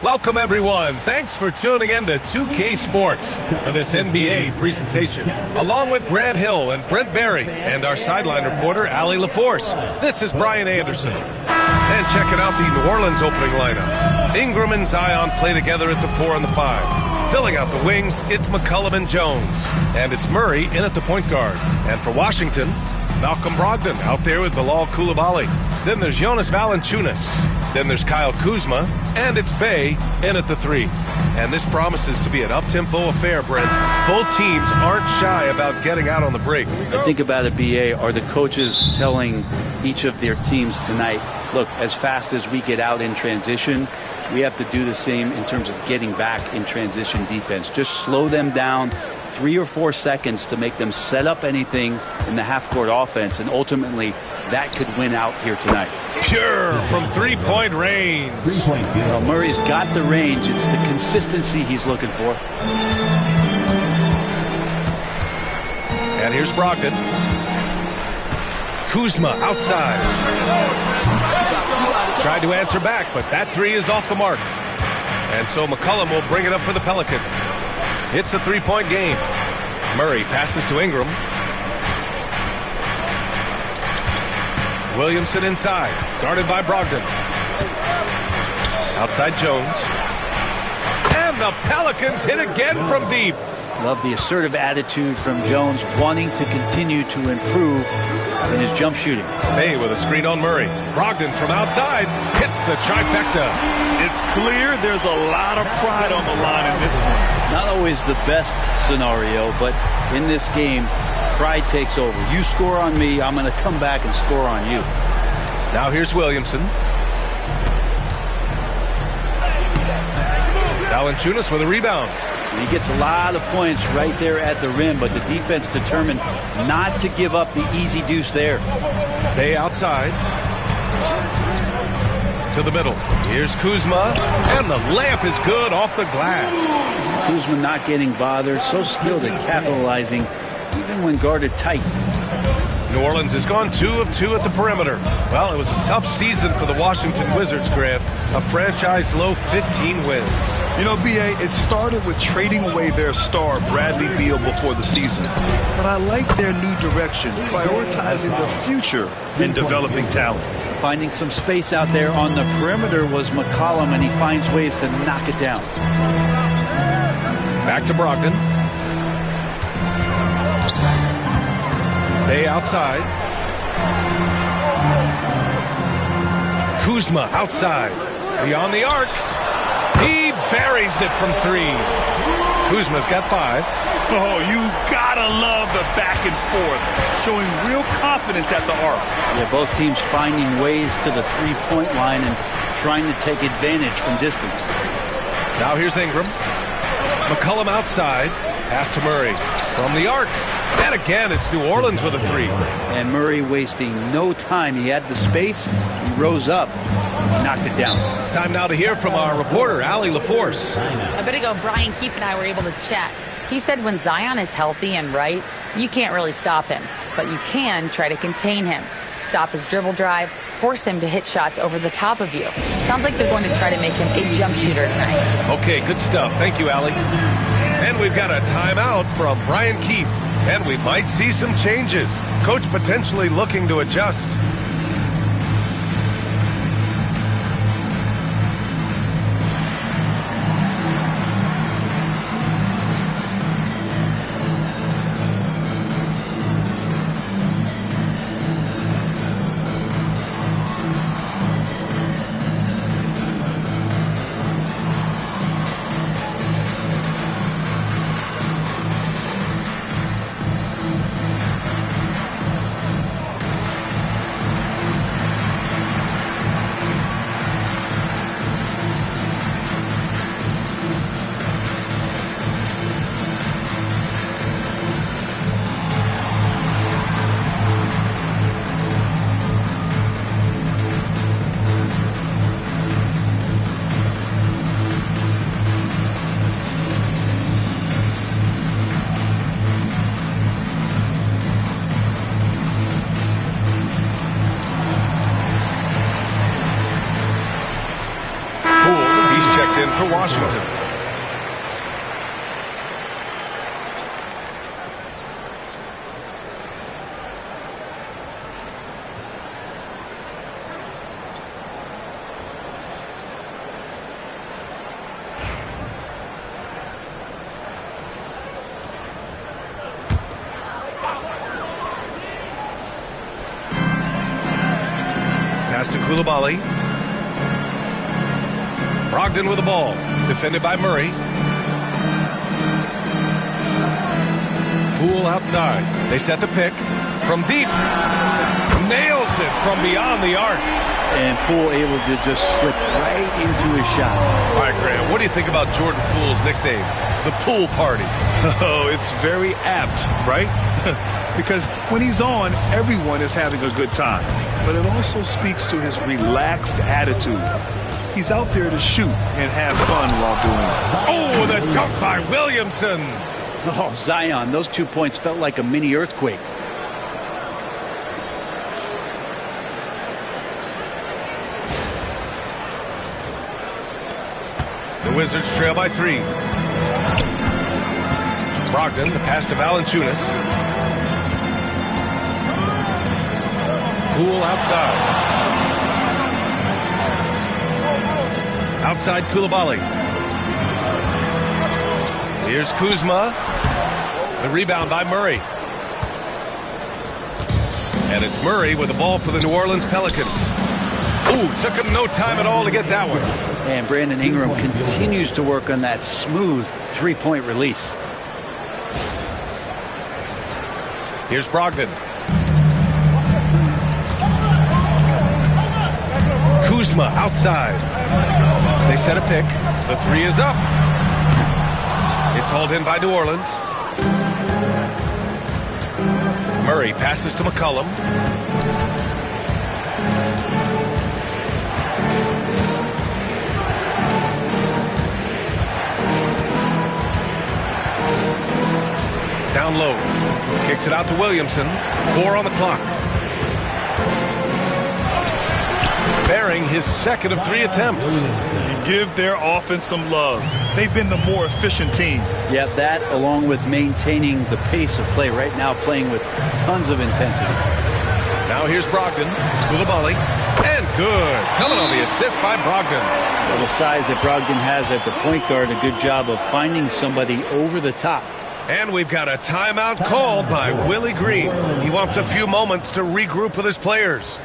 Welcome, everyone. Thanks for tuning in to 2K Sports for this NBA presentation, along with Grant Hill and Brent Barry and our sideline reporter, Allie LaForce. This is Brian Anderson. And checking out the New Orleans opening lineup. Ingram and Zion play together at the 4 and the 5. Filling out the wings, it's McCollum and Jones. And it's Murray in at the point guard. And for Washington, Malcolm Brogdon out there with Bilal Coulibaly. Then there's Jonas Valanciunas. Then there's Kyle Kuzma, and it's Bey in at the 3. And this promises to be an up-tempo affair, Brent. Both teams aren't shy about getting out on the break. I think about it, BA, are the coaches telling each of their teams tonight, look, as fast as we get out in transition, we have to do the same in terms of getting back in transition defense. Just slow them down 3 or 4 seconds to make them set up anything in the half-court offense, and ultimately that could win out here tonight. Pure from three-point range. Well, Murray's got the range. It's the consistency he's looking for. And here's Brogdon. Kuzma outside. Tried to answer back, but that 3 is off the mark. And so McCollum will bring it up for the Pelicans. It's a 3-point game. Murray passes to Ingram. Williamson inside, guarded by Brogdon. Outside Jones. And the Pelicans hit again from deep. Love the assertive attitude from Jones, wanting to continue to improve in his jump shooting. Hey, with a screen on Murray. Brogdon from outside hits the trifecta. It's clear there's a lot of pride on the line in this one. Not always the best scenario, but in this game, pride takes over. You score on me, I'm going to come back and score on you. Now here's Williamson. Valanciunas with a rebound. He gets a lot of points right there at the rim, but the defense determined not to give up the easy deuce there. Bey outside. To the middle. Here's Kuzma, and the layup is good off the glass. Kuzma not getting bothered, so skilled at capitalizing, even when guarded tight. New Orleans has gone 2 of 2 at the perimeter. Well, it was a tough season for the Washington Wizards, Grant. A franchise-low 15 wins. You know, B.A., it started with trading away their star, Bradley Beal, before the season. But I like their new direction, prioritizing the future in developing talent. Finding some space out there on the perimeter was McCollum, and he finds ways to knock it down. Back to Brogdon. Bey outside. Kuzma outside. Beyond the arc. He buries it from 3. Kuzma's got 5. Oh, you gotta love the back and forth, showing real confidence at the arc. Yeah, both teams finding ways to the 3-point line and trying to take advantage from distance. Now here's Ingram. McCollum outside. Pass to Murray. From the arc. And again, it's New Orleans with a 3. And Murray wasting no time. He had the space. He rose up. He knocked it down. Time now to hear from our reporter, Allie LaForce. A bit ago, Brian Keefe and I were able to chat. He said when Zion is healthy and right, you can't really stop him. But you can try to contain him. Stop his dribble drive. Force him to hit shots over the top of you. Sounds like they're going to try to make him a jump shooter tonight. Okay, good stuff. Thank you, Allie. And we've got a timeout from Brian Keefe. And we might see some changes. Coach potentially looking to adjust. for Washington. Pass to Coulibaly. Brogdon with the ball. Defended by Murray. Poole outside. They set the pick. From deep. Nails it from beyond the arc. And Poole able to just slip right into his shot. All right, Graham, what do you think about Jordan Poole's nickname? The Pool Party. Oh, it's very apt, right? Because when he's on, everyone is having a good time. But it also speaks to his relaxed attitude. He's out there to shoot and have fun while doing it. Oh, the dunk by Williamson. Oh, Zion, those 2 points felt like a mini earthquake. The Wizards trail by 3. Brogdon, the pass to Valanciunas. Poole outside. Outside Coulibaly. Here's Kuzma. The rebound by Murray. And it's Murray with the ball for the New Orleans Pelicans. Ooh, took him no time at all to get that one. And Brandon Ingram continues to work on that smooth three-point release. Here's Brogdon. Kuzma outside. They set a pick. The three is up. It's hauled in by New Orleans. Murray passes to McCollum. Down low. Kicks it out to Williamson. 4 on the clock. Bearing his second of 3 attempts. You give their offense some love. They've been the more efficient team. Yeah, that along with maintaining the pace of play right now, playing with tons of intensity. Now here's Brogdon. Coulibaly. And good. Coming on the assist by Brogdon. Well, the size that Brogdon has at the point guard, a good job of finding somebody over the top. And we've got a timeout called by Willie Green. He wants a few moments to regroup with his players.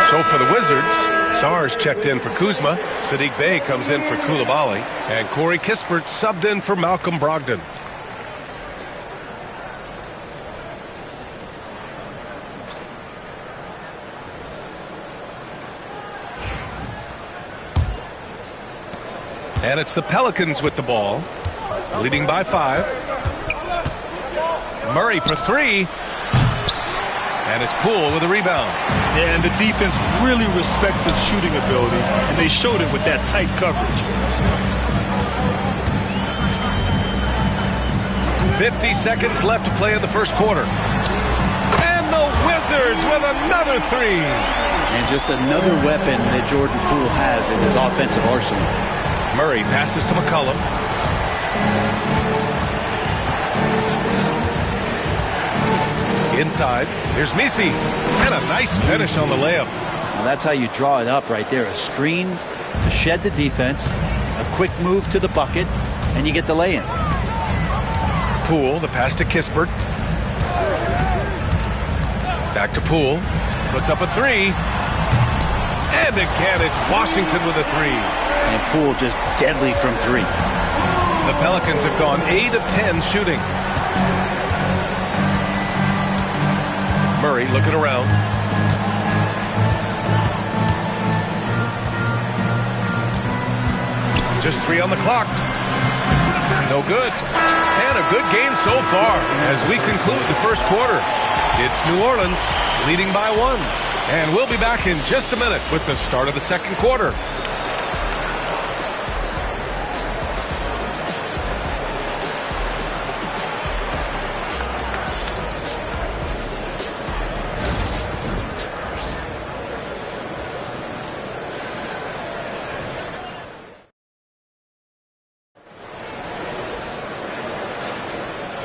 So for the Wizards, Sars checked in for Kuzma. Sadiq Bey comes in for Coulibaly. And Corey Kispert subbed in for Malcolm Brogdon. And it's the Pelicans with the ball, leading by 5. Murray for 3. And it's Poole with a rebound. Yeah, and the defense really respects his shooting ability, and they showed it with that tight coverage. 50 seconds left to play in the first quarter. And the whistle Wizards with another three. And just another weapon that Jordan Poole has in his offensive arsenal. Murray passes to McCollum. Inside, here's Misi, and a nice finish on the layup. Well, that's how you draw it up right there. A screen to shed the defense, a quick move to the bucket, and you get the lay-in. Poole, the pass to Kispert. Back to Poole, puts up a three. And again, it's Washington with a three. And Poole just deadly from three. The Pelicans have gone 8 of 10 shooting. Murray looking around. Just 3 on the clock. No good. And a good game so far as we conclude the first quarter. It's New Orleans leading by 1. And we'll be back in just a minute with the start of the second quarter.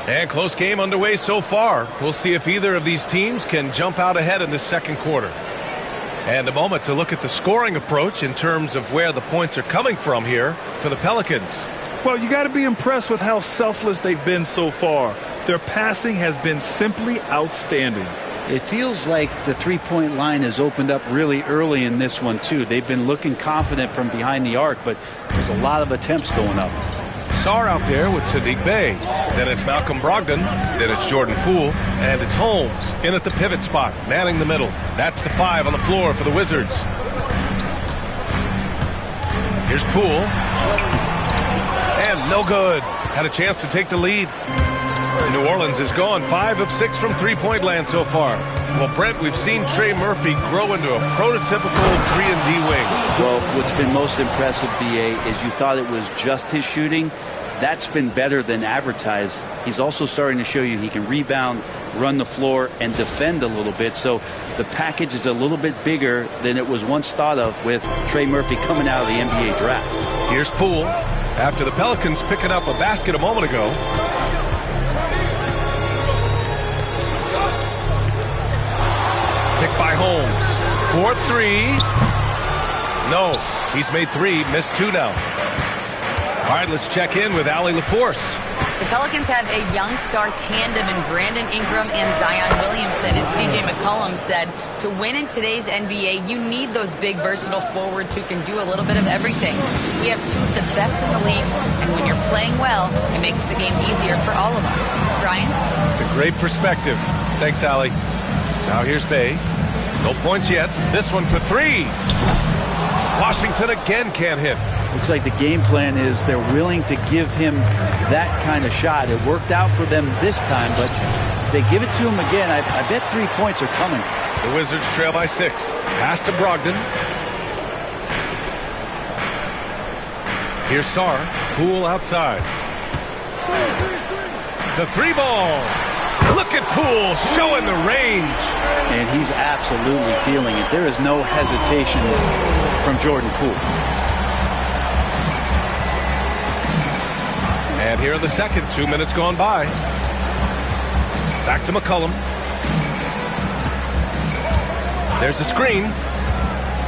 And close game underway so far. We'll see if either of these teams can jump out ahead in this second quarter. And a moment to look at the scoring approach in terms of where the points are coming from here for the Pelicans. Well, you got to be impressed with how selfless they've been so far. Their passing has been simply outstanding. It feels like the three-point line has opened up really early in this one, too. They've been looking confident from behind the arc, but there's a lot of attempts going up. Sarr out there with Sadiq Bey. Then it's Malcolm Brogdon. Then it's Jordan Poole. And it's Holmes in at the pivot spot, manning the middle. That's the 5 on the floor for the Wizards. Here's Poole. And no good. Had a chance to take the lead. New Orleans is gone 5 of 6 from three-point land so far. Well, Brent, we've seen Trey Murphy grow into a prototypical 3-and-D wing. Well, what's been most impressive, BA, is you thought it was just his shooting. That's been better than advertised. He's also starting to show you he can rebound, run the floor, and defend a little bit. So the package is a little bit bigger than it was once thought of with Trey Murphy coming out of the NBA draft. Here's Poole after the Pelicans picking up a basket a moment ago. Picked by Holmes. 4-3. No, he's made 3, missed 2 now. All right, let's check in with Allie LaForce. The Pelicans have a young star tandem in Brandon Ingram and Zion Williamson. And C.J. McCollum said to win in today's NBA, you need those big, versatile forwards who can do a little bit of everything. We have 2 of the best in the league, and when you're playing well, it makes the game easier for all of us. Brian? It's a great perspective. Thanks, Allie. Now here's Bey. No points yet. This one for 3. Washington again can't hit. Looks like the game plan is they're willing to give him that kind of shot. It worked out for them this time, but if they give it to him again, I bet 3 points are coming. The Wizards trail by 6. Pass to Brogdon. Here's Sarr. Poole outside. The 3-ball. Look at Poole showing the range. And he's absolutely feeling it. There is no hesitation from Jordan Poole. And here in the second, 2 minutes gone by. Back to McCollum. There's a screen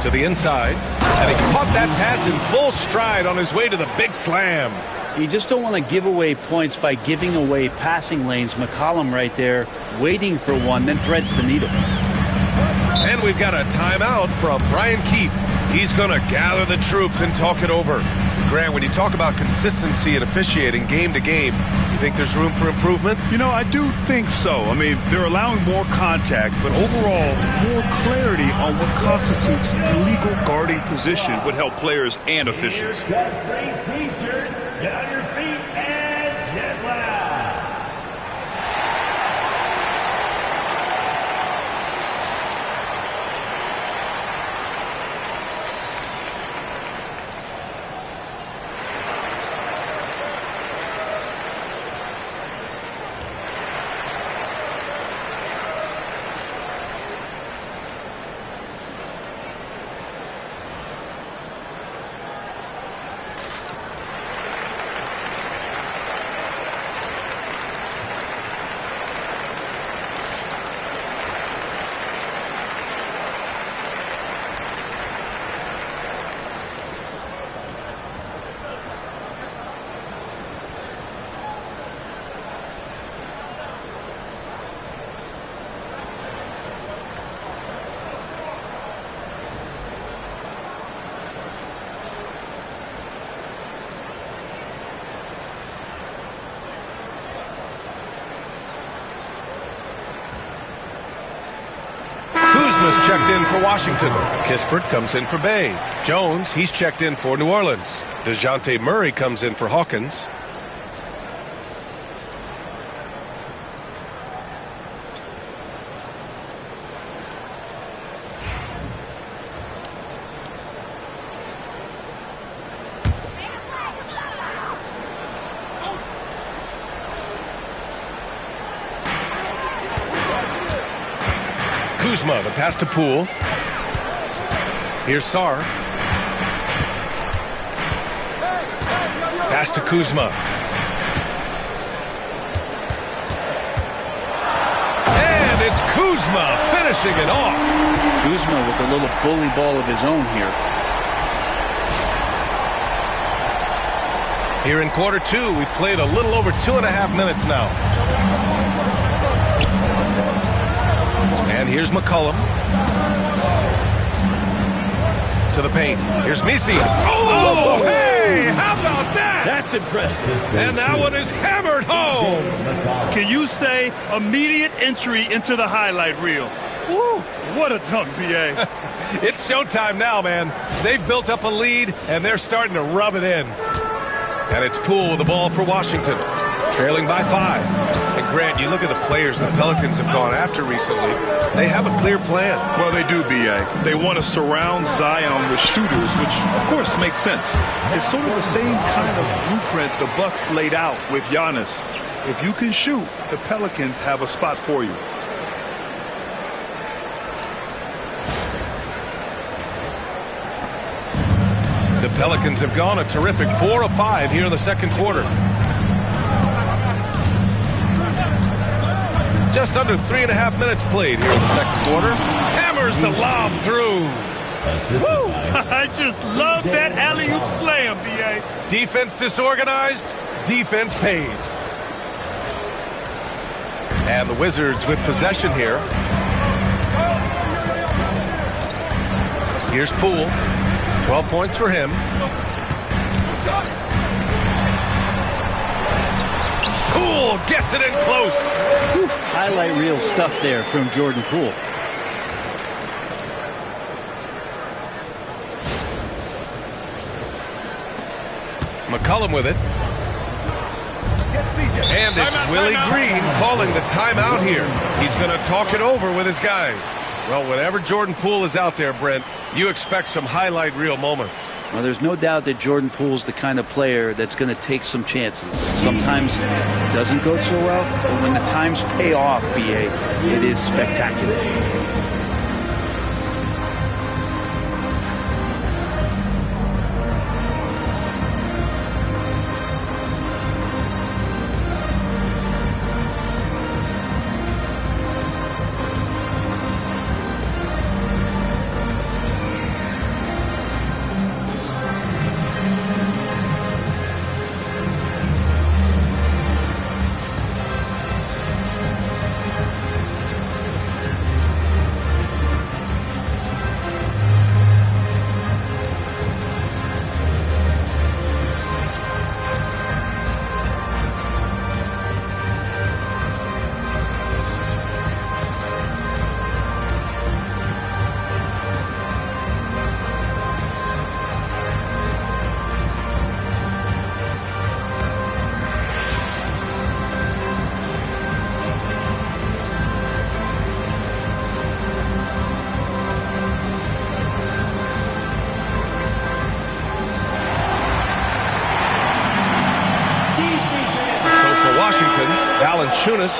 to the inside. And he caught that pass in full stride on his way to the big slam. You just don't want to give away points by giving away passing lanes. McCollum right there waiting for one, then threads the needle. And we've got a timeout from Brian Keefe. He's going to gather the troops and talk it over. Grant, when you talk about consistency and officiating game to game, you think there's room for improvement? You know, I do think so. I mean, they're allowing more contact, but overall, more clarity on what constitutes legal guarding position would help players and officials. Got 3 T-shirts. Get on your feet and get loud. checked in for Washington. Kispert comes in for Bay. Jones, he's checked in for New Orleans. DeJounte Murray comes in for Hawkins. Kuzma, the pass to Poole. Here's Sarr. Pass to Kuzma. And it's Kuzma finishing it off. Kuzma with a little bully ball of his own here. Here in quarter two, we've played a little over 2.5 minutes now. And here's McCollum. To the paint. Here's Misi. Oh, hey! How about that? That's impressive. And that one is hammered home. Can you say immediate entry into the highlight reel? Woo! What a dunk, B.A. It's showtime now, man. They've built up a lead, and they're starting to rub it in. And it's Poole with the ball for Washington, trailing by 5. And Grant, you look at the players the Pelicans have gone after recently. They have a clear plan. Well, they do, B.A. They want to surround Zion with shooters, which, of course, makes sense. It's sort of the same kind of blueprint the Bucks laid out with Giannis. If you can shoot, the Pelicans have a spot for you. The Pelicans have gone a terrific 4 of 5 here in the second quarter. Just under 3.5 minutes played here in the second quarter. Hammers the lob through. Woo! I just love that alley-oop slam, B.A. Defense disorganized, defense pays. And the Wizards with possession here. Here's Poole. 12 points for him. Poole gets it in close. Whew, highlight reel stuff there from Jordan Poole. McCollum with it. And it's Willie Green calling the timeout here. He's going to talk it over with his guys. Well, whenever Jordan Poole is out there, Brent, you expect some highlight reel moments. Well, there's no doubt that Jordan Poole's the kind of player that's going to take some chances. Sometimes it doesn't go so well, but when the times pay off, B.A., it is spectacular.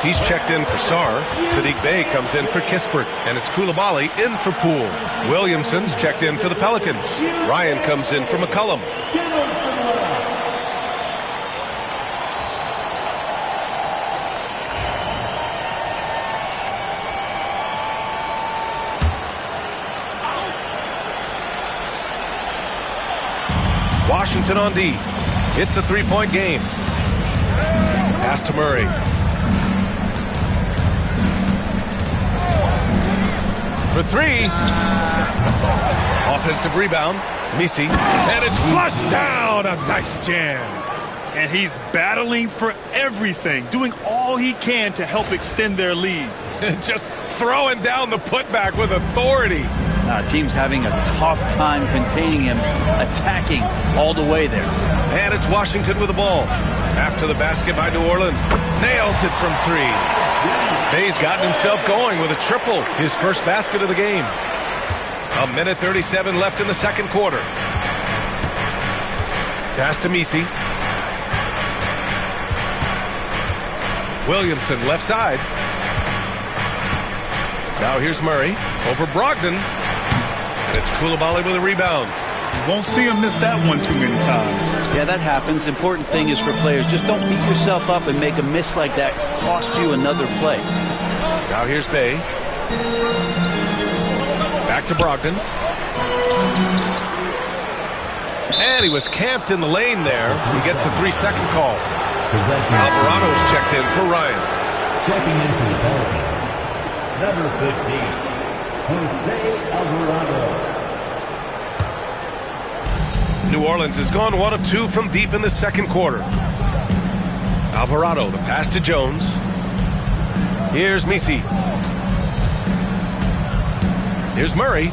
He's checked in for Sarr. Sadiq Bey comes in for Kispert. And it's Coulibaly in for Poole. Williamson's checked in for the Pelicans. Ryan comes in for McCollum. Washington on D. It's a three-point game. Pass to Murray. For three. Offensive rebound. Misi. And it's flushed down. A nice jam. And he's battling for everything, doing all he can to help extend their lead. Just throwing down the putback with authority. Team's having a tough time containing him, attacking all the way there. And it's Washington with the ball. After the basket by New Orleans. Nails it from 3. Bay's gotten himself going with a triple, his first basket of the game. 1:37 left in the second quarter. Pass to Misi. Williamson left side. Now here's Murray over Brogdon. And it's Coulibaly with a rebound. You won't see him miss that one too many times. Yeah, that happens. Important thing is for players, just don't beat yourself up and make a miss like that cost you another play. Now here's Bay. Back to Brogdon. And he was camped in the lane there. He gets a 3-second call. Alvarado's checked in for Ryan. Checking in for the Pelicans, number 15, Jose Alvarado. New Orleans has gone 1 of 2 from deep in the second quarter. Alvarado, the pass to Jones. Here's Misi. Here's Murray.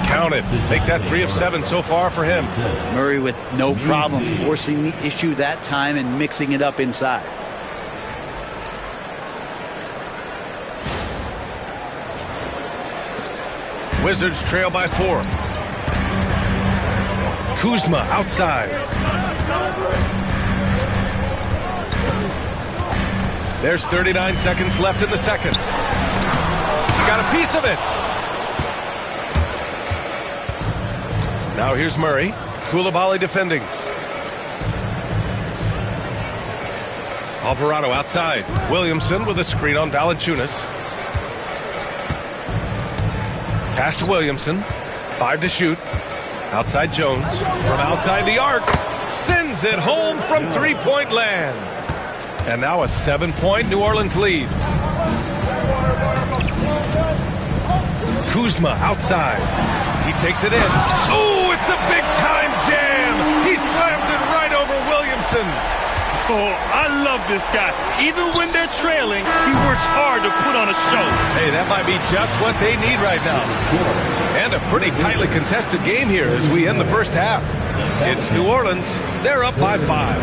Counted. Make that 3 of 7 so far for him. Murray with no problem forcing the issue that time and mixing it up inside. Wizards trail by 4. Kuzma outside. There's 39 seconds left in the second. He got a piece of it. Now here's Murray. Coulibaly defending. Alvarado outside. Williamson with a screen on Valanciunas. Pass to Williamson. 5 to shoot. Outside Jones. From outside the arc. Sends it home from three-point land. And now a 7-point New Orleans lead. Kuzma outside. He takes it in. Oh, it's a big-time jam. He slams it right over Williamson. Oh, I love this guy. Even when they're trailing, he works hard to put on a show. Hey, that might be just what they need right now. And a pretty tightly contested game here as we end the first half. It's New Orleans. They're up by 5.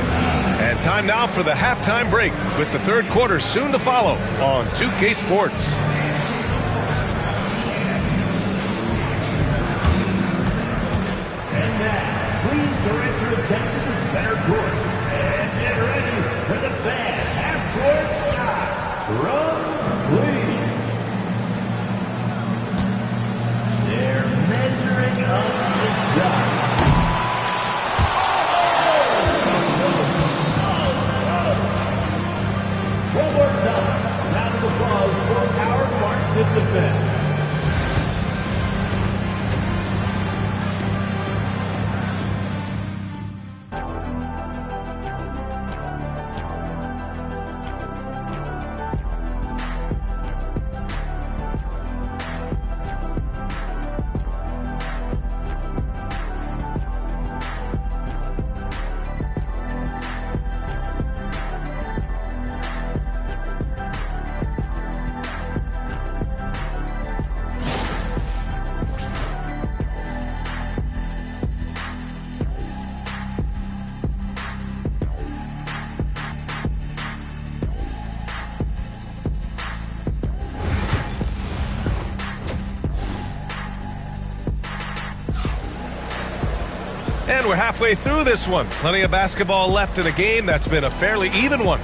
And time now for the halftime break with the third quarter soon to follow on 2K Sports. And now, please direct your attention to center court. And get ready for the fan half-court shot. Runs, please. They're measuring up the shot. One more time. Round of applause for our participants. And we're halfway through this one. Plenty of basketball left in a game that's been a fairly even one.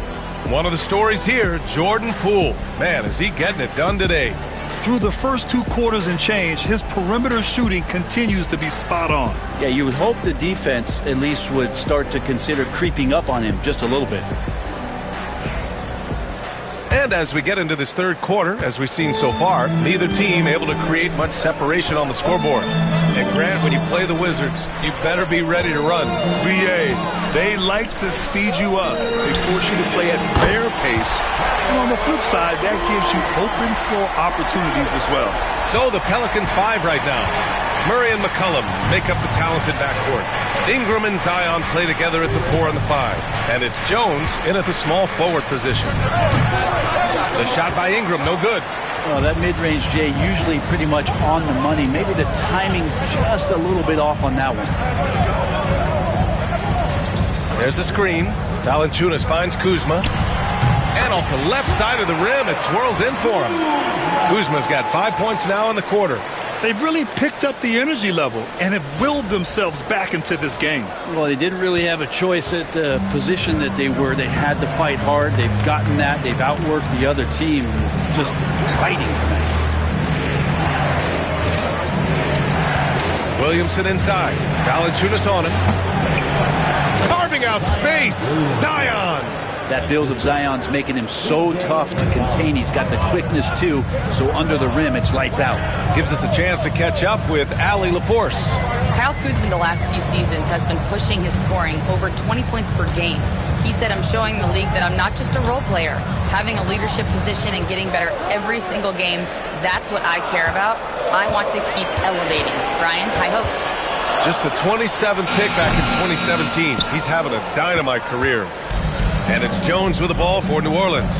One of the stories here, Jordan Poole. Man, is he getting it done today. Through the first 2 quarters and change, his perimeter shooting continues to be spot on. Yeah, you would hope the defense at least would start to consider creeping up on him just a little bit. And as we get into this third quarter, as we've seen so far, neither team able to create much separation on the scoreboard. And Grant, when you play the Wizards, you better be ready to run. BA, they like to speed you up. They force you to play at their pace. And on the flip side, that gives you open floor opportunities as well. So the Pelicans 5 right now. Murray and McCollum make up the talented backcourt. Ingram and Zion play together at the 4 and the 5. And it's Jones in at the small forward position. The shot by Ingram, no good. Well, that mid-range J usually pretty much on the money. Maybe the timing just a little bit off on that one. There's the screen. Valanciunas finds Kuzma. And off the left side of the rim, it swirls in for him. Kuzma's got 5 points now in the quarter. They've really picked up the energy level and have willed themselves back into this game. Well, they didn't really have a choice at the position that they were. They had to fight hard. They've gotten that. They've outworked the other team. Just fighting tonight. Williamson inside. Valanciunas on him. Carving out space. Zion. That build of Zion's making him so tough to contain. He's got the quickness, too, so under the rim, it's lights out. Gives us a chance to catch up with Allie LaForce. Kyle Kuzma the last few seasons has been pushing his scoring over 20 points per game. He said, I'm showing the league that I'm not just a role player. Having a leadership position and getting better every single game, that's what I care about. I want to keep elevating. Brian, high hopes. Just the 27th pick back in 2017. He's having a dynamite career. And it's Jones with the ball for New Orleans.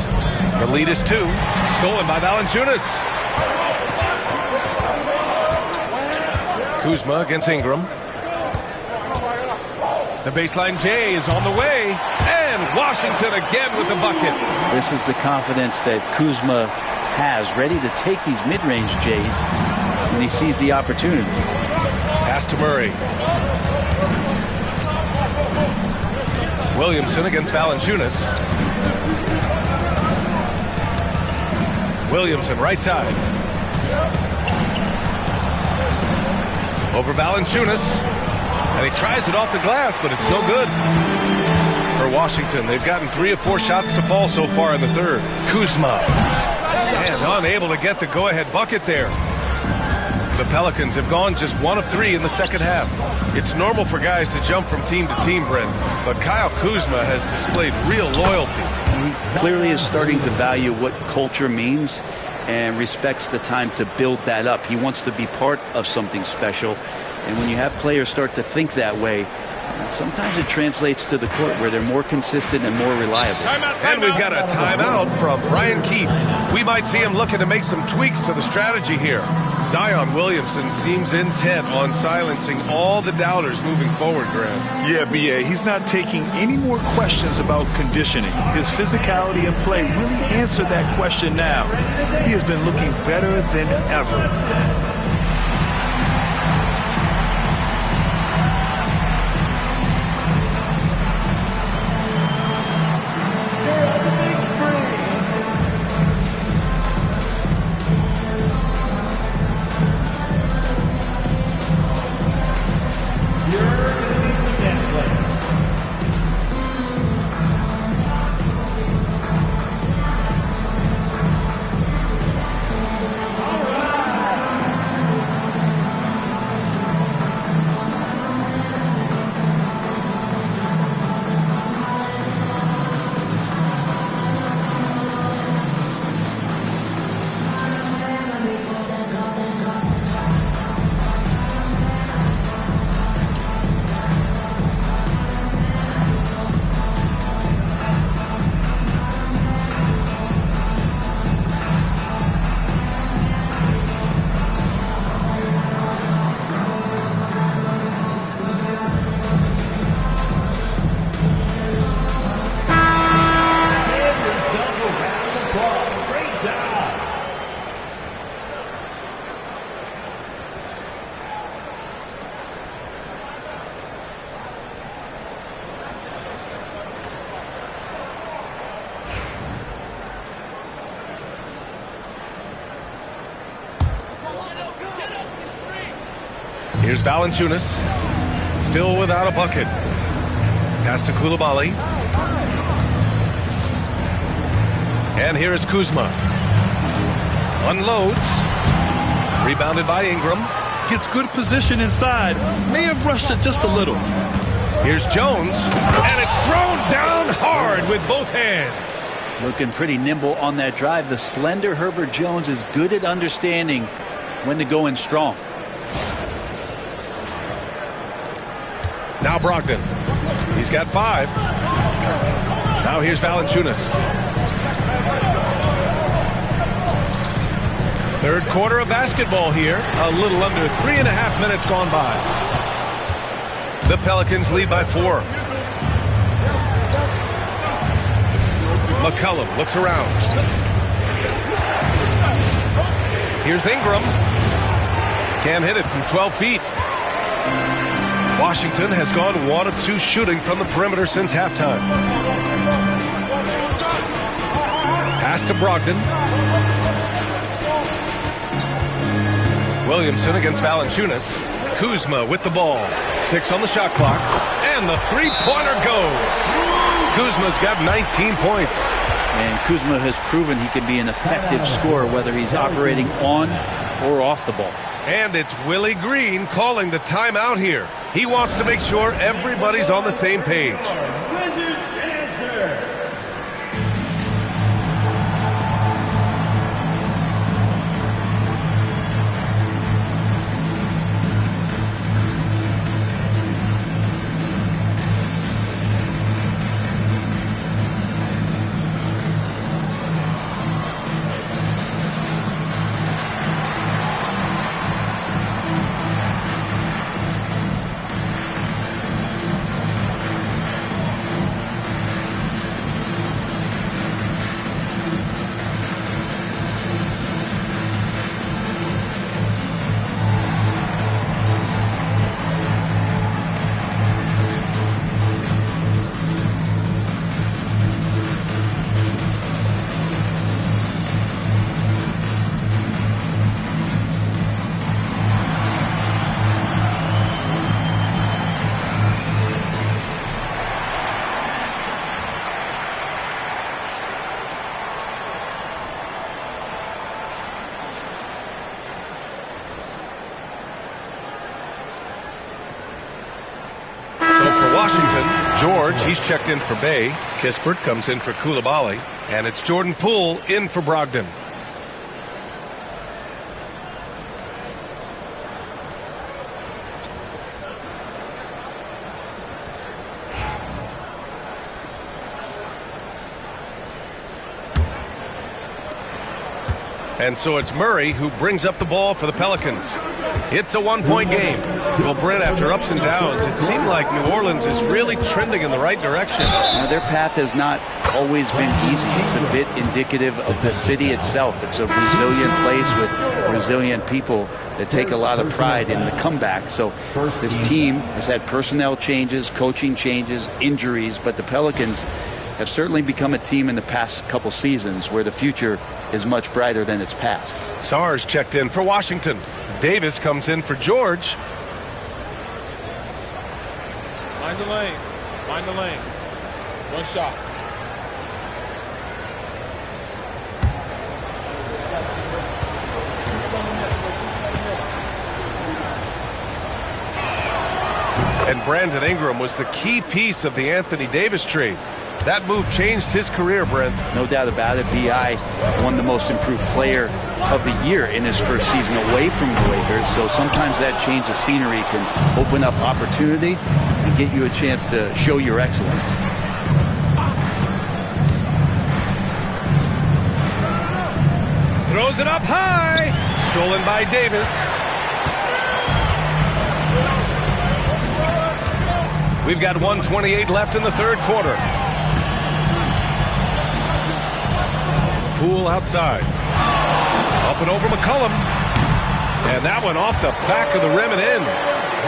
The lead is 2. Stolen by Valanciunas. Kuzma against Ingram. The baseline J is on the way. And Washington again with the bucket. This is the confidence that Kuzma has, ready to take these mid-range J's when he sees the opportunity. Pass to Murray. Williamson against Valanciunas. Williamson right side. Over Valanciunas. And he tries it off the glass, but it's no good. For Washington, they've gotten 3 of 4 shots to fall so far in the third. Kuzma. And unable to get the go-ahead bucket there. The Pelicans have gone just 1 of 3 in the second half. It's normal for guys to jump from team to team, Brent, but Kyle Kuzma has displayed real loyalty. He clearly is starting to value what culture means and respects the time to build that up. He wants to be part of something special, and when you have players start to think that way, sometimes it translates to the court where they're more consistent and more reliable. And we've got a timeout from Brian Keefe. We might see him looking to make some tweaks to the strategy here. Zion Williamson seems intent on silencing all the doubters moving forward, Grant. Yeah, B.A., he's not taking any more questions about conditioning. His physicality and play really answer that question now. He has been looking better than ever. Here's Valanciunas, still without a bucket. Pass to Coulibaly. And here is Kuzma. Unloads. Rebounded by Ingram. Gets good position inside. May have rushed it just a little. Here's Jones. And it's thrown down hard with both hands. Looking pretty nimble on that drive. The slender Herbert Jones is good at understanding when to go in strong. Now Brogdon. He's got 5. Now here's Valanciunas. quarter of basketball here. A little under 3.5 minutes gone by. The Pelicans lead by 4. McCollum looks around. Here's Ingram. Can't hit it from 12 feet. Washington has gone 1 of 2 shooting from the perimeter since halftime. Pass to Brogdon. Williamson against Valanciunas. Kuzma with the ball. 6 on the shot clock. And the three-pointer goes. Kuzma's got 19 points. And Kuzma has proven he can be an effective scorer, whether he's operating on or off the ball. And it's Willie Green calling the timeout here. He wants to make sure everybody's on the same page. Wizards answer. Washington, George, he's checked in for Bay. Kispert comes in for Coulibaly. And it's Jordan Poole in for Brogdon. And so it's Murray who brings up the ball for the Pelicans. It's a one-point game. Well, Brent, after ups and downs, it seemed like New Orleans is really trending in the right direction. Now, their path has not always been easy. It's a bit indicative of the city itself. It's a resilient place with resilient people that take a lot of pride in the comeback. So this team has had personnel changes, coaching changes, injuries, but the Pelicans have certainly become a team in the past couple seasons where the future is much brighter than its past. Sars checked in for Washington. Davis comes in for George. Find the lanes. Find the lanes. One shot. And Brandon Ingram was the key piece of the Anthony Davis trade. That move changed his career, Brent. No doubt about it. B.I. won the most improved player of the year in his first season away from the Lakers. So sometimes that change of scenery can open up opportunity and get you a chance to show your excellence. Throws it up high. Stolen by Davis. We've got 1:28 left in the third quarter. Poole outside. Up and over McCollum. And that one off the back of the rim and in.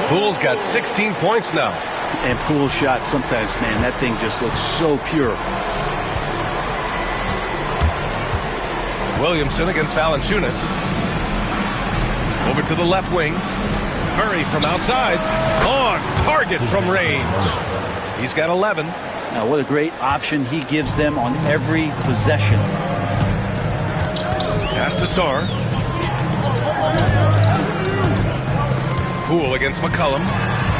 Poole's got 16 points now. And Poole's shot sometimes, man, that thing just looks so pure. Williamson against Valanciunas. Over to the left wing. Murray from outside. On target from range. He's got 11. Now, what a great option he gives them on every possession. Pass to Sar. Poole against McCollum.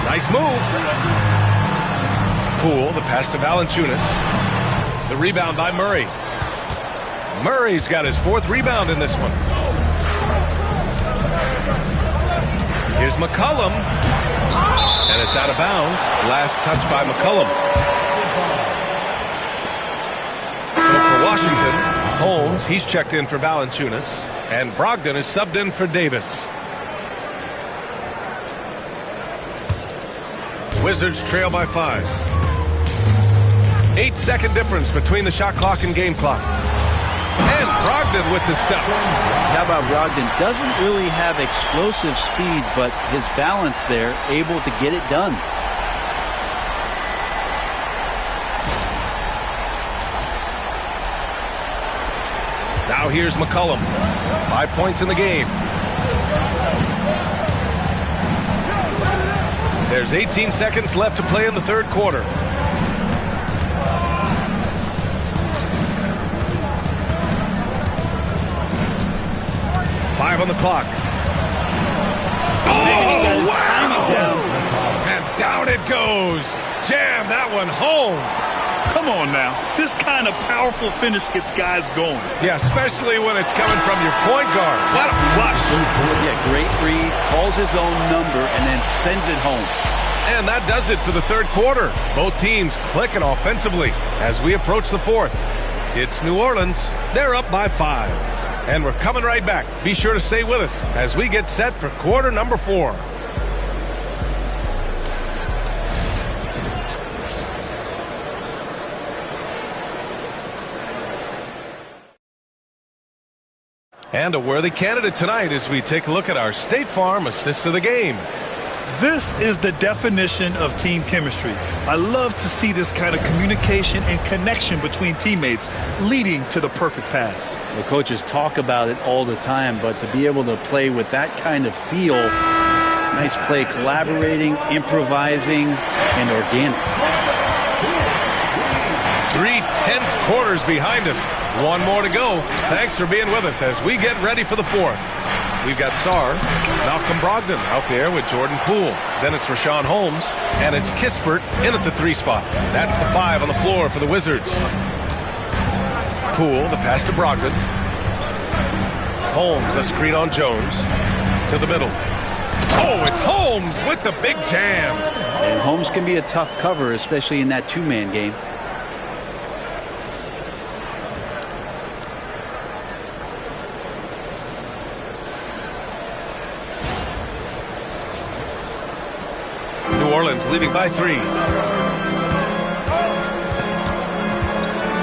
Nice move. Poole, the pass to Valanciunas. The rebound by Murray. Murray's got his 4th rebound in this one. Here's McCollum. And it's out of bounds. Last touch by McCollum. So for Washington, Holmes, he's checked in for Valanciunas. And Brogdon is subbed in for Davis. Wizards trail by 5. 8-second difference between the shot clock and game clock. And Brogdon with the stuff. How about Brogdon? Doesn't really have explosive speed, but his balance there, able to get it done. Now here's McCollum. 5 points in the game. There's 18 seconds left to play in the third quarter. Five on the clock. Oh, wow! And down it goes. Jam that one home. Come on now. This kind of powerful finish gets guys going. Yeah, especially when it's coming from your point guard. What a rush. Yeah, great read, calls his own number, and then sends it home. And that does it for the third quarter. Both teams clicking offensively as we approach the fourth. It's New Orleans. They're up by 5. And we're coming right back. Be sure to stay with us as we get set for quarter number 4. And a worthy candidate tonight as we take a look at our State Farm assist of the game. This is the definition of team chemistry. I love to see this kind of communication and connection between teammates leading to the perfect pass. The coaches talk about it all the time, but to be able to play with that kind of feel, nice play, collaborating, improvising, and organic. 3 tense quarters behind us. One more to go. Thanks for being with us as we get ready for the fourth. We've got Sarr, Malcolm Brogdon out there with Jordan Poole. Then it's Rashawn Holmes, and it's Kispert in at the 3 spot. That's the 5 on the floor for the Wizards. Poole, the pass to Brogdon. Holmes, a screen on Jones. To the middle. Oh, it's Holmes with the big jam. And Holmes can be a tough cover, especially in that two-man game. New Orleans leading by 3.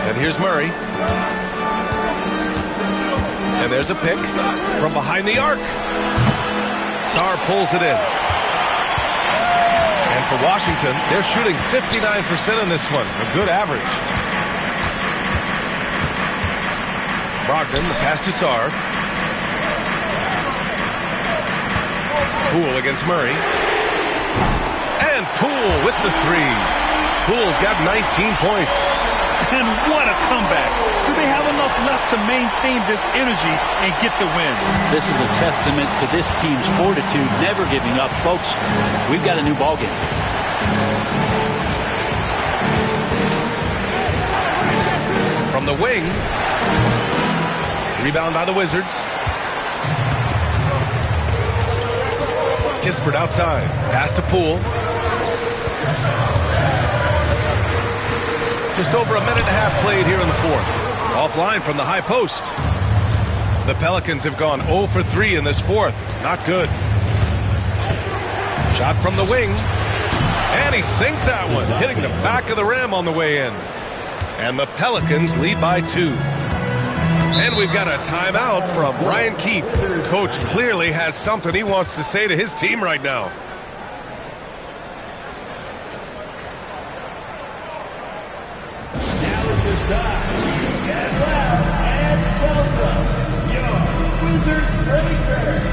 And here's Murray. And there's a pick from behind the arc. Sarr pulls it in. And for Washington, they're shooting 59% in this one. A good average. Brogdon, the pass to Sarr. Poole against Murray. And Poole with the 3. Poole's got 19 points. And what a comeback. Do they have enough left to maintain this energy and get the win? This is a testament to this team's fortitude, never giving up. Folks, we've got a new ball game. From the wing. Rebound by the Wizards. Kispert outside. Pass to Poole. Just over a minute and a half played here in the fourth. Offline from the high post. The Pelicans have gone 0 for 3 in this fourth. Not good. Shot from the wing. And he sinks that one, hitting the back of the rim on the way in. And the Pelicans lead by 2. And we've got a timeout from Brian Keefe. Coach clearly has something he wants to say to his team right now. Now is your time. Get loud and welcome your Wizards Breakers.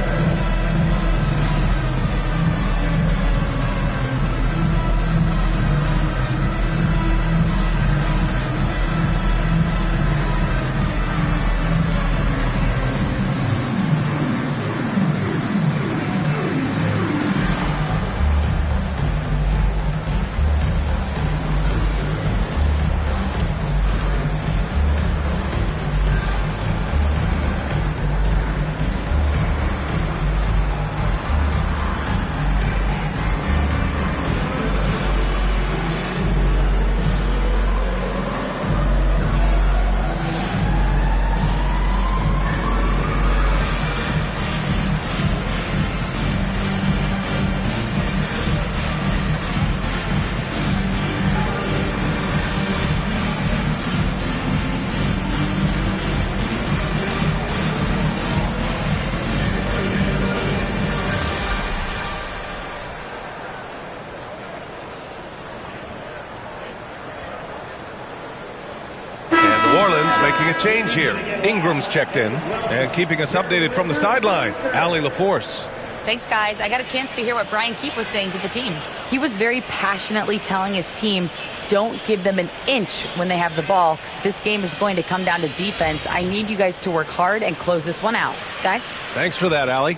a change here. Ingram's checked in and keeping us updated from the sideline, Allie LaForce. Thanks, guys. I got a chance to hear what Brian Keefe was saying to the team. He was very passionately telling his team, don't give them an inch when they have the ball. This game is going to come down to defense. I need you guys to work hard and close this one out. Guys? Thanks for that, Allie.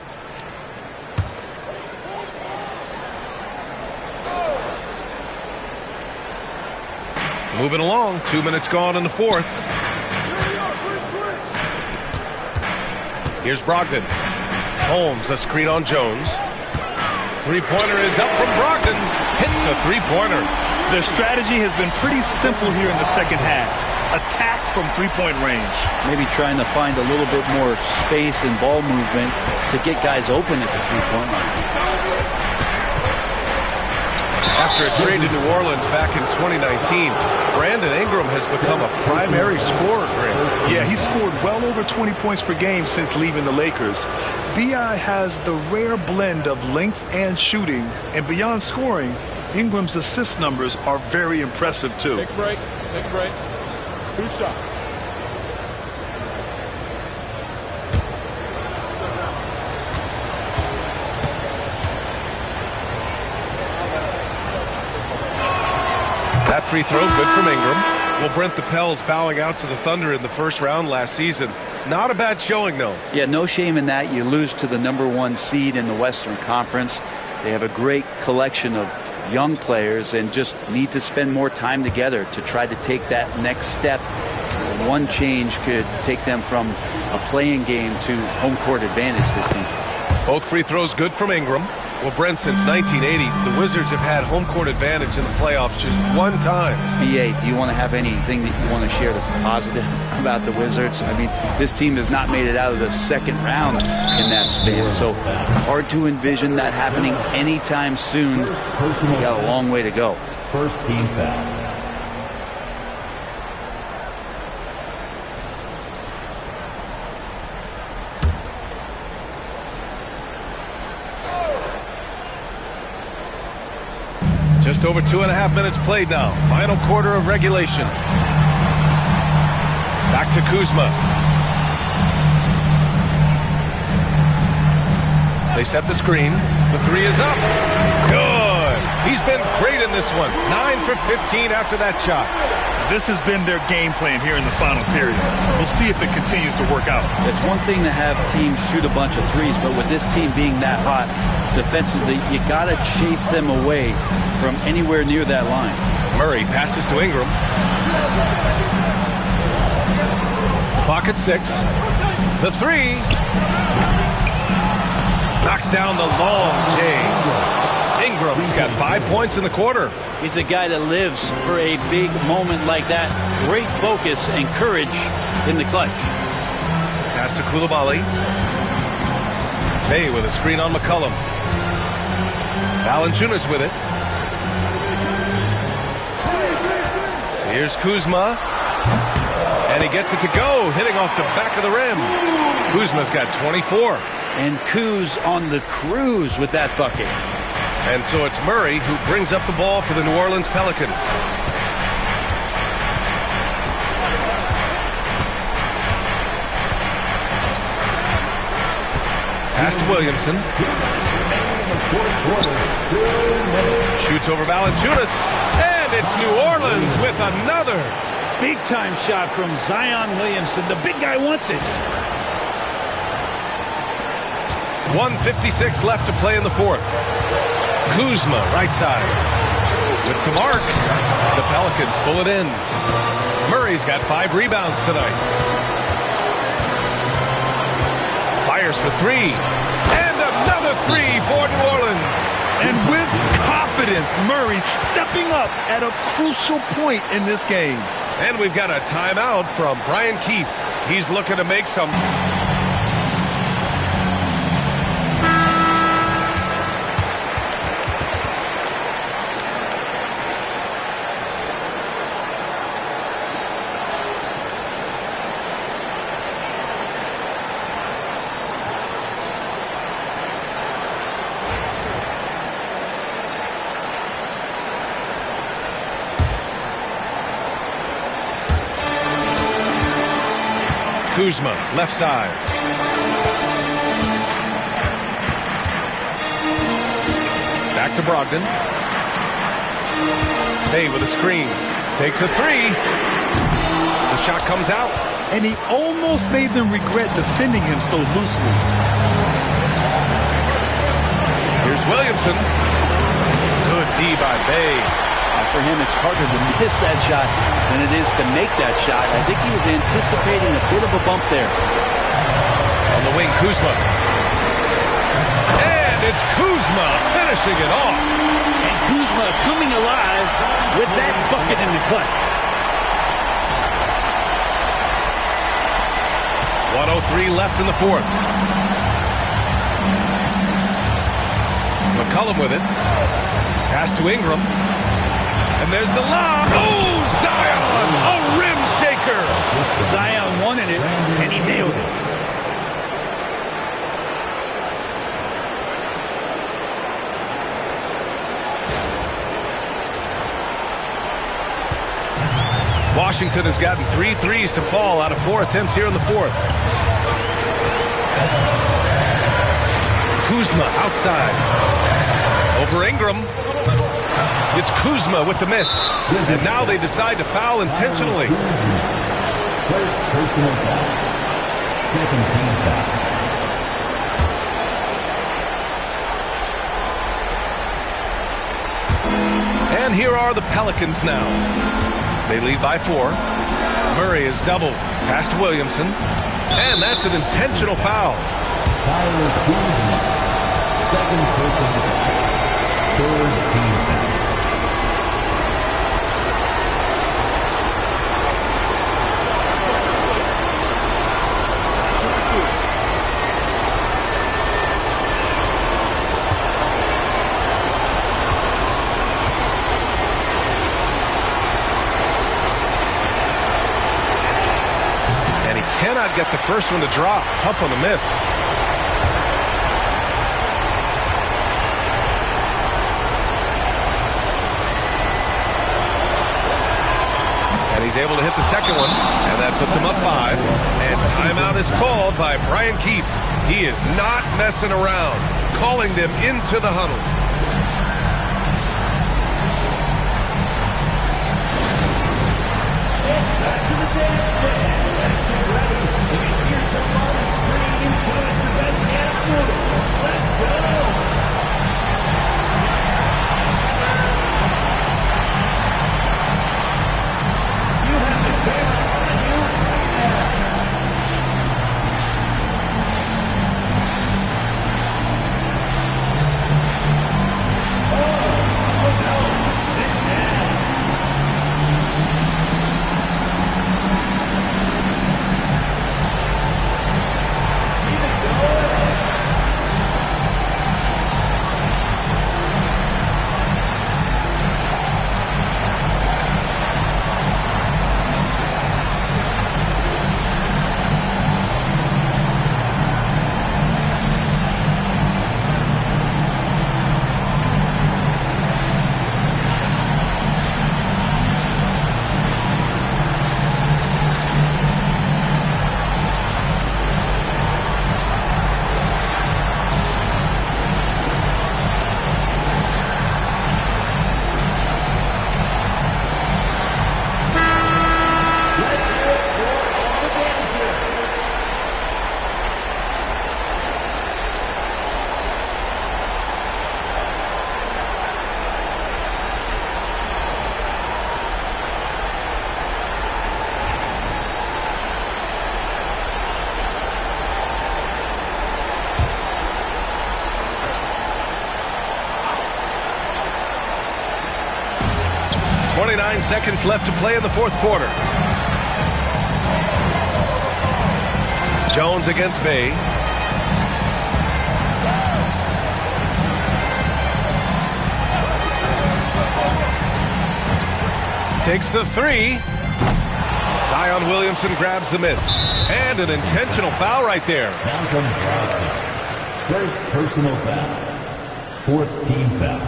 Moving along, 2 minutes gone in the fourth. Here's Brogdon. Holmes, a screen on Jones. Three-pointer is up from Brogdon. Hits a three-pointer. Their strategy has been pretty simple here in the second half. Attack from three-point range. Maybe trying to find a little bit more space and ball movement to get guys open at the three-point line. After a trade to New Orleans back in 2019, Brandon Ingram has become a primary scorer. Yeah, he scored well over 20 points per game since leaving the Lakers. B.I. has the rare blend of length and shooting, and beyond scoring, Ingram's assist numbers are very impressive too. Take a break. Take a break. 2 shots. That free throw, good from Ingram. Well, Brent, the Pels bowing out to the Thunder in the first round last season. Not a bad showing, though. Yeah, no shame in that. You lose to the #1 seed in the Western Conference. They have a great collection of young players and just need to spend more time together to try to take that next step. One change could take them from a playing game to home court advantage this season. Both free throws good from Ingram. Well, Brent, since 1980, the Wizards have had home court advantage in the playoffs just one time. BA, do you want to have anything that you want to share that's positive about the Wizards? I mean, this team has not made it out of the second round in that span, so hard to envision that happening anytime soon. We got a long way to go. First team foul. Just over 2.5 minutes played now. Final quarter of regulation. Back to Kuzma. They set the screen. The three is up. Good. He's been great in this one. 9 for 15 after that shot. This has been their game plan here in the final period. We'll see if it continues to work out. It's one thing to have teams shoot a bunch of threes, but with this team being that hot defensively, you got to chase them away from anywhere near that line. Murray passes to Ingram. Clock at 6. The three. Knocks down the long J. Ingram's got 5 points in the quarter. He's a guy that lives for a big moment like that. Great focus and courage in the clutch. Pass to Coulibaly. Bay with a screen on McCollum. Valanciunas with it. Here's Kuzma. And he gets it to go, hitting off the back of the rim. Kuzma's got 24. And Kuz on the cruise with that bucket. And so it's Murray who brings up the ball for the New Orleans Pelicans. Pass to Williamson. Shoots over Valanciunas. And it's New Orleans with another. Big time shot from Zion Williamson. The big guy wants it. 1:56 left to play in the fourth. Kuzma, right side. With some arc. The Pelicans pull it in. Murray's got 5 rebounds tonight. Fires for 3. And another 3 for New Orleans. And with confidence, Murray stepping up at a crucial point in this game. And we've got a timeout from Brian Keefe. He's looking to make some... Kuzma, left side. Back to Brogdon. Bay with a screen. Takes a three. The shot comes out. And he almost made them regret defending him so loosely. Here's Williamson. Good D by Bay. For him, it's harder to miss that shot than it is to make that shot. I think he was anticipating a bit of a bump there. On the wing, Kuzma. And it's Kuzma finishing it off. And Kuzma coming alive with that bucket in the clutch. 1:03 left in the fourth. McCollum with it. Pass to Ingram. And there's the lob. Oh, Zion! A rim shaker! Zion wanted it, and he nailed it. Washington has gotten 3 threes to fall out of 4 attempts here in the fourth. Kuzma outside. Over Ingram. It's Kuzma with the miss. And now they decide to foul intentionally. First personal foul. Second team foul. And here are the Pelicans now. They lead by 4. Murray is doubled. Pass to Williamson. And that's an intentional foul. Tyler Kuzma. Second personal foul. Third team foul. Cannot get the first one to drop. Tough on the miss. And he's able to hit the second one. And that puts him up 5. And timeout is called by Brian Keefe. He is not messing around. Calling them into the huddle. Seconds left to play in the fourth quarter. Jones against Bay. Takes the 3. Zion Williamson grabs the miss. And an intentional foul right there. Malcolm Brogdon. First personal foul. Fourth team foul.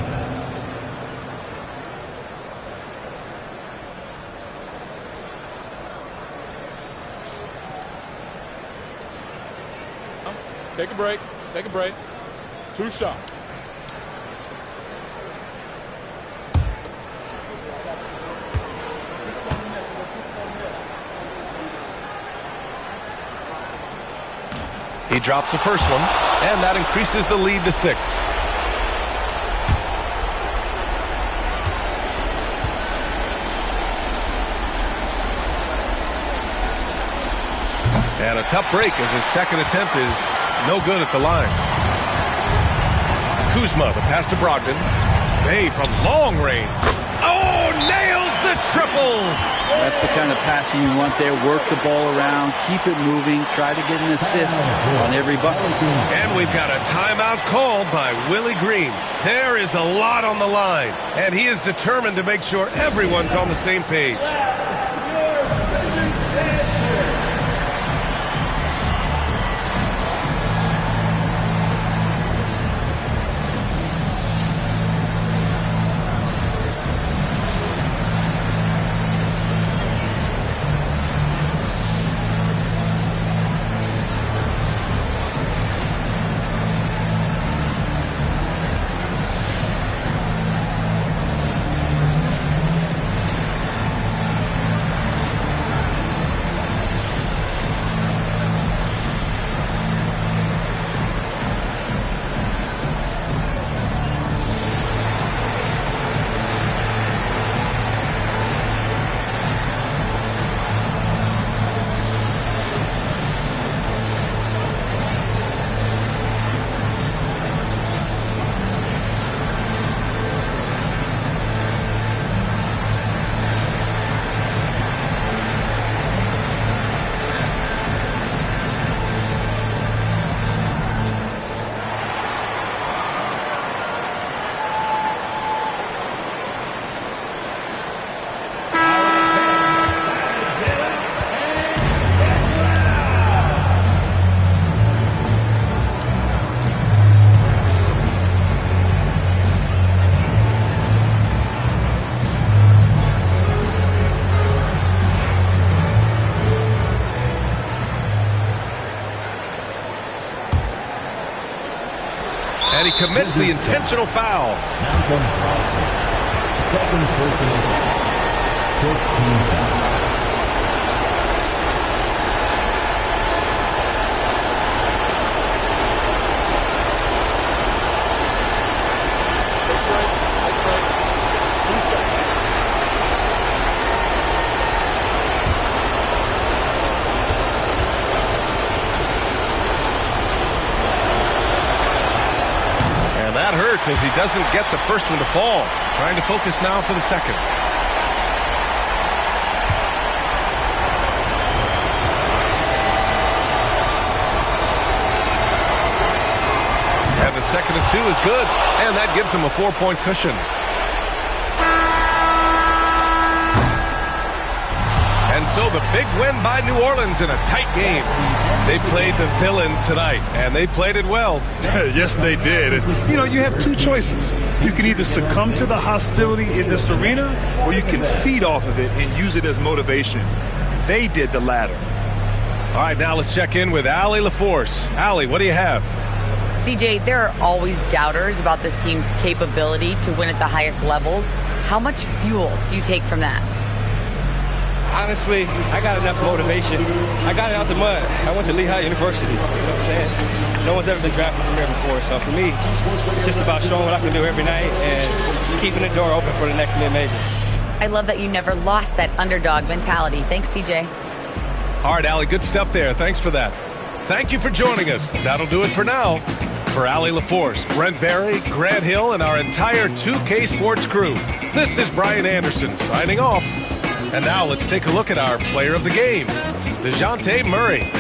Take a break. Take a break. 2 shots. He drops the first one, and that increases the lead to 6. And a tough break as his second attempt is no good at the line. Kuzma, the pass to Brogdon. Bay from long range. Oh, nails the triple! That's the kind of passing you want there. Work the ball around, keep it moving, try to get an assist on every bucket. And we've got a timeout called by Willie Green. There is a lot on the line, and he is determined to make sure everyone's on the same page. And he commits the intentional foul. Second personal foul. 15 foul. That hurts as he doesn't get the first one to fall. Trying to focus now for the second. And the second of 2 is good. And that gives him a 4-point cushion. And so the big win by New Orleans in a tight game. They played the villain tonight, and they played it well. Yes, they did. You know, you have 2 choices. You can either succumb to the hostility in this arena, or you can feed off of it and use it as motivation. They did the latter. All right, now let's check in with Allie LaForce. Allie, what do you have? CJ, there are always doubters about this team's capability to win at the highest levels. How much fuel do you take from that? Honestly, I got enough motivation. I got it out the mud. I went to Lehigh University. You know what I'm saying? No one's ever been drafted from here before. So for me, it's just about showing what I can do every night and keeping the door open for the next mid-major. I love that you never lost that underdog mentality. Thanks, CJ. All right, Allie, good stuff there. Thanks for that. Thank you for joining us. That'll do it for now. For Allie LaForce, Brent Barry, Grant Hill, and our entire 2K Sports crew, this is Brian Anderson signing off. And now let's take a look at our player of the game, DeJounte Murray.